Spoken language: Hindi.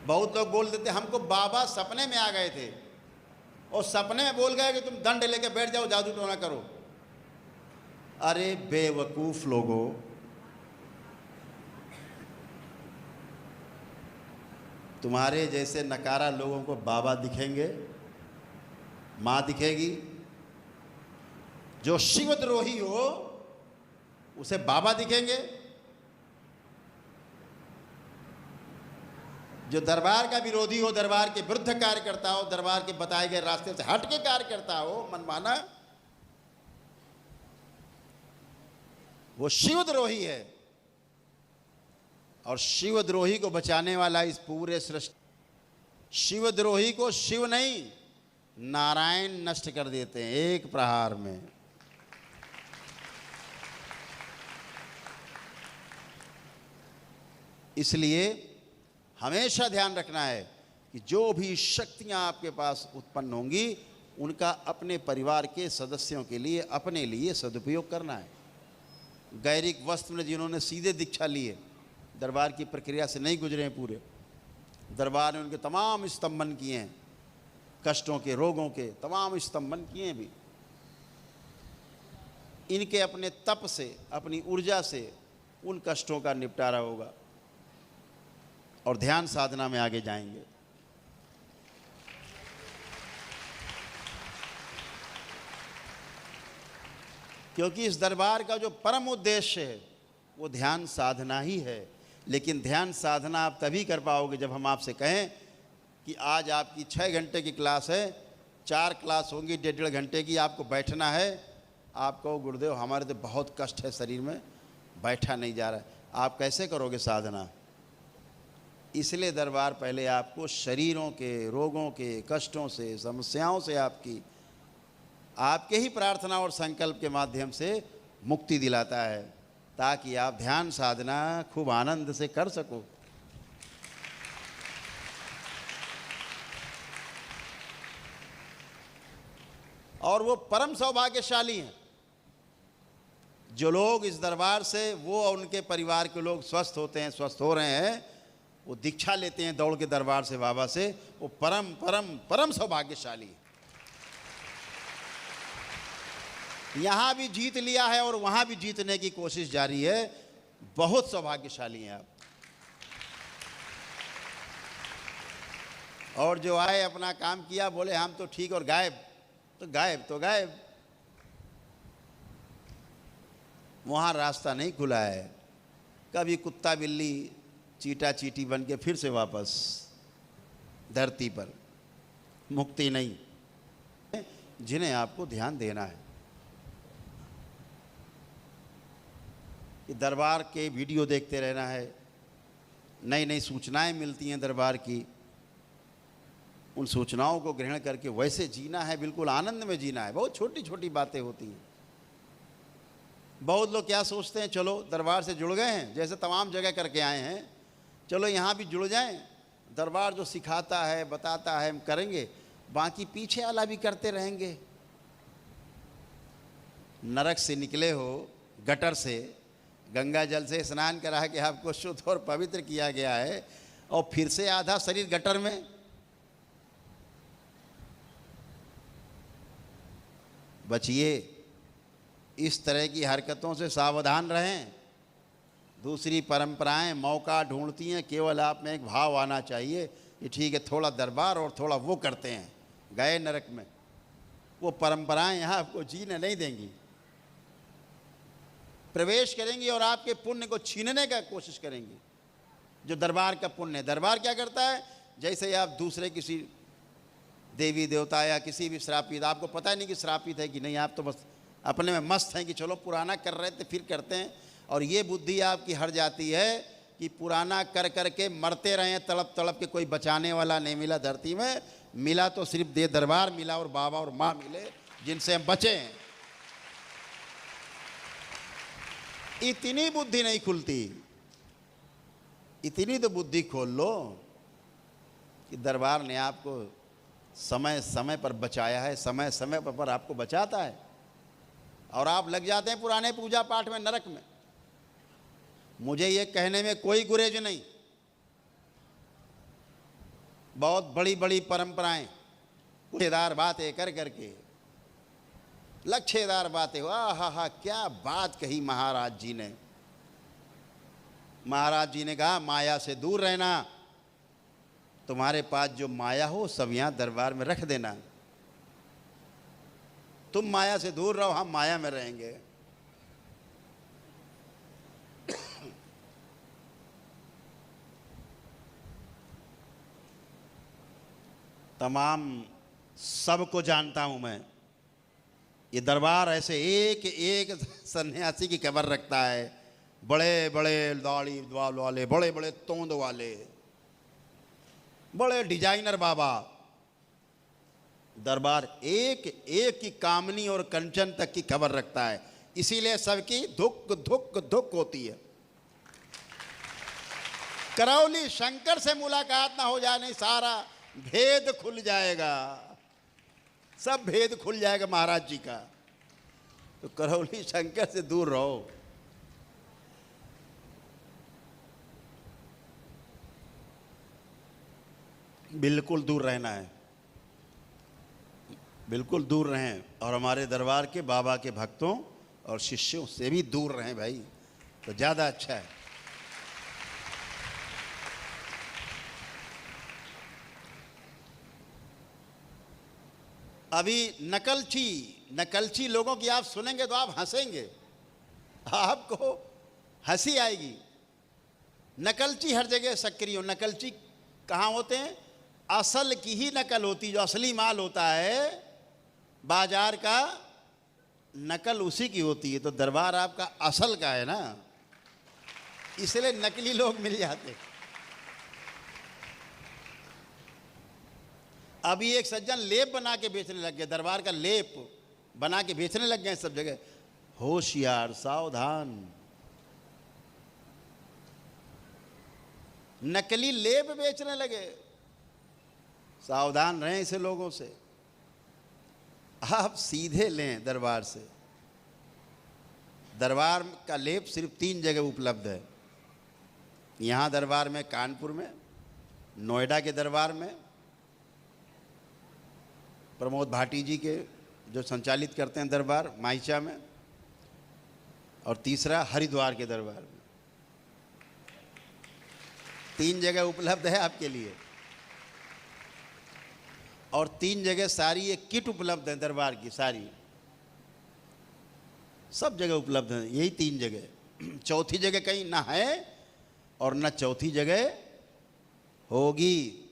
बहुत लोग बोल देते हमको बाबा सपने में आ गए थे और सपने में बोल गए कि तुम दंड लेके बैठ जाओ, जादू टोना करो। अरे बेवकूफ लोगों, तुम्हारे जैसे नकारा लोगों को बाबा दिखेंगे, माँ दिखेगी। जो शिवद्रोही हो उसे बाबा दिखेंगे। जो दरबार का विरोधी हो, दरबार के विरुद्ध कार्य करता हो, दरबार के बताए गए रास्ते से हट के कार्य करता हो मनमाना, वो शिवद्रोही है। और शिवद्रोही को बचाने वाला इस पूरे सृष्टि, शिवद्रोही को शिव नहीं नारायण नष्ट कर देते हैं एक प्रहार में। इसलिए हमेशा ध्यान रखना है कि जो भी शक्तियां आपके पास उत्पन्न होंगी उनका अपने परिवार के सदस्यों के लिए, अपने लिए सदुपयोग करना है। गैरिक वस्त्र में जिन्होंने सीधे दीक्षा ली है, दरबार की प्रक्रिया से नहीं गुजरे हैं, पूरे दरबार ने उनके तमाम स्तंभन किए हैं, कष्टों के, रोगों के तमाम स्तंभन किए हैं भी। इनके अपने तप से, अपनी ऊर्जा से उन कष्टों का निपटारा होगा और ध्यान साधना में आगे जाएंगे। क्योंकि इस दरबार का जो परम उद्देश्य है वो ध्यान साधना ही है। लेकिन ध्यान साधना आप तभी कर पाओगे जब हम आपसे कहें कि आज आपकी 6 घंटे की क्लास है, 4 क्लास होंगी 1.5 घंटे की, आपको बैठना है। आप कहो गुरुदेव हमारे तो बहुत कष्ट है शरीर में, बैठा नहीं जा रहा है, आप कैसे करोगे साधना? इसलिए दरबार पहले आपको शरीरों के, रोगों के, कष्टों से, समस्याओं से आपके ही प्रार्थना और संकल्प के माध्यम से मुक्ति दिलाता है, ताकि आप ध्यान साधना खूब आनंद से कर सको। और वो परम सौभाग्यशाली हैं जो लोग इस दरबार से, वो और उनके परिवार के लोग स्वस्थ होते हैं, स्वस्थ हो रहे हैं, वो दीक्षा लेते हैं दौड़ के दरबार से, बाबा से, वो परम परम परम सौभाग्यशाली है। यहाँ भी जीत लिया है और वहाँ भी जीतने की कोशिश जारी है। बहुत सौभाग्यशाली हैं आप। और जो आए अपना काम किया, बोले हम तो ठीक, और गायब तो गायब तो गायब। वहाँ रास्ता नहीं खुला है। कभी कुत्ता बिल्ली चीटा चीटी बन के फिर से वापस धरती पर, मुक्ति नहीं। जिन्हें आपको ध्यान देना है कि दरबार के वीडियो देखते रहना है, नई नई सूचनाएं मिलती हैं दरबार की, उन सूचनाओं को ग्रहण करके वैसे जीना है, बिल्कुल आनंद में जीना है। बहुत छोटी छोटी बातें होती हैं। बहुत लोग क्या सोचते हैं, चलो दरबार से जुड़ गए हैं, जैसे तमाम जगह करके आए हैं, चलो यहाँ भी जुड़ जाएं, दरबार जो सिखाता है, बताता है, हम करेंगे, बाकी पीछे वाला भी करते रहेंगे। नरक से निकले हो, गटर से, गंगा जल से स्नान करा के आपको शुद्ध और पवित्र किया गया है, और फिर से आधा शरीर गटर में। बचिए, इस तरह की हरकतों से सावधान रहें। दूसरी परंपराएं मौका ढूंढती हैं, केवल आप में एक भाव आना चाहिए कि ठीक है, थोड़ा दरबार और थोड़ा वो करते हैं, गए नरक में। वो परंपराएं यहाँ आपको जीने नहीं देंगी, प्रवेश करेंगी और आपके पुण्य को छीनने का कोशिश करेंगी। जो दरबार का पुण्य है, दरबार क्या करता है, जैसे आप दूसरे किसी देवी देवता या किसी भी श्रापित, आपको पता ही नहीं कि श्रापित है कि नहीं, आप तो बस अपने में मस्त हैं कि चलो पुराना कर रहे थे फिर करते हैं। और ये बुद्धि आपकी हट जाती है कि पुराना कर कर के मरते रहे, तड़प तड़प के, कोई बचाने वाला नहीं मिला धरती में। मिला तो सिर्फ दे दरबार मिला और बाबा और माँ मिले जिनसे हम बचे हैं। इतनी बुद्धि नहीं खुलती, इतनी तो बुद्धि खोल लो कि दरबार ने आपको समय समय पर बचाया है, समय समय पर आपको बचाता है, और आप लग जाते हैं पुराने पूजा पाठ में, नरक में। मुझे ये कहने में कोई गुरेज नहीं बहुत बड़ी बड़ी परंपराएं, लक्ष्यदार बातें कर करके, लक्ष्यदार बातें, वाह हा हा, क्या बात कही महाराज जी ने। महाराज जी ने कहा माया से दूर रहना, तुम्हारे पास जो माया हो सब यहाँ दरबार में रख देना, तुम माया से दूर रहो, हम माया में रहेंगे। तमाम सबको जानता हूं मैं, ये दरबार ऐसे एक एक सन्यासी की कब्र रखता है, बड़े बड़े दाढ़ी वाले, बड़े बड़े तोंद वाले, बड़े डिजाइनर बाबा। दरबार एक एक की कामनी और कंचन तक की खबर रखता है, इसीलिए सबकी धुक धुक धुक होती है। करौली शंकर से मुलाकात ना हो जाने सारा भेद खुल जाएगा, सब भेद खुल जाएगा महाराज जी का। तो करौली शंकर से दूर रहो। बिल्कुल दूर रहना है, बिल्कुल दूर रहें, और हमारे दरबार के बाबा के भक्तों और शिष्यों से भी दूर रहें भाई, तो ज़्यादा अच्छा है। अभी नकलची लोगों की आप सुनेंगे तो आप हंसेंगे, आपको हंसी आएगी। नकलची हर जगह सक्रिय हो। नकलची कहाँ होते हैं? असल की ही नकल होती, जो असली माल होता है बाजार का, नकल उसी की होती है। तो दरबार आपका असल का है ना, इसलिए नकली लोग मिल जाते। अभी एक सज्जन लेप बना के बेचने लग गए, दरबार का लेप बना के बेचने लग गए सब जगह। होशियार, सावधान, नकली लेप बेचने लगे, सावधान रहें ऐसे लोगों से। आप सीधे लें दरबार से। दरबार का लेप सिर्फ 3 जगह उपलब्ध है, यहाँ दरबार में, कानपुर में, नोएडा के दरबार में प्रमोद भाटी जी के जो संचालित करते हैं दरबार माइचा में, और तीसरा हरिद्वार के दरबार में। 3 जगह उपलब्ध है आपके लिए, और 3 जगह सारी एक किट उपलब्ध है दरबार की, सारी सब जगह उपलब्ध है, यही 3 जगह। चौथी जगह कहीं ना है और न चौथी जगह होगी।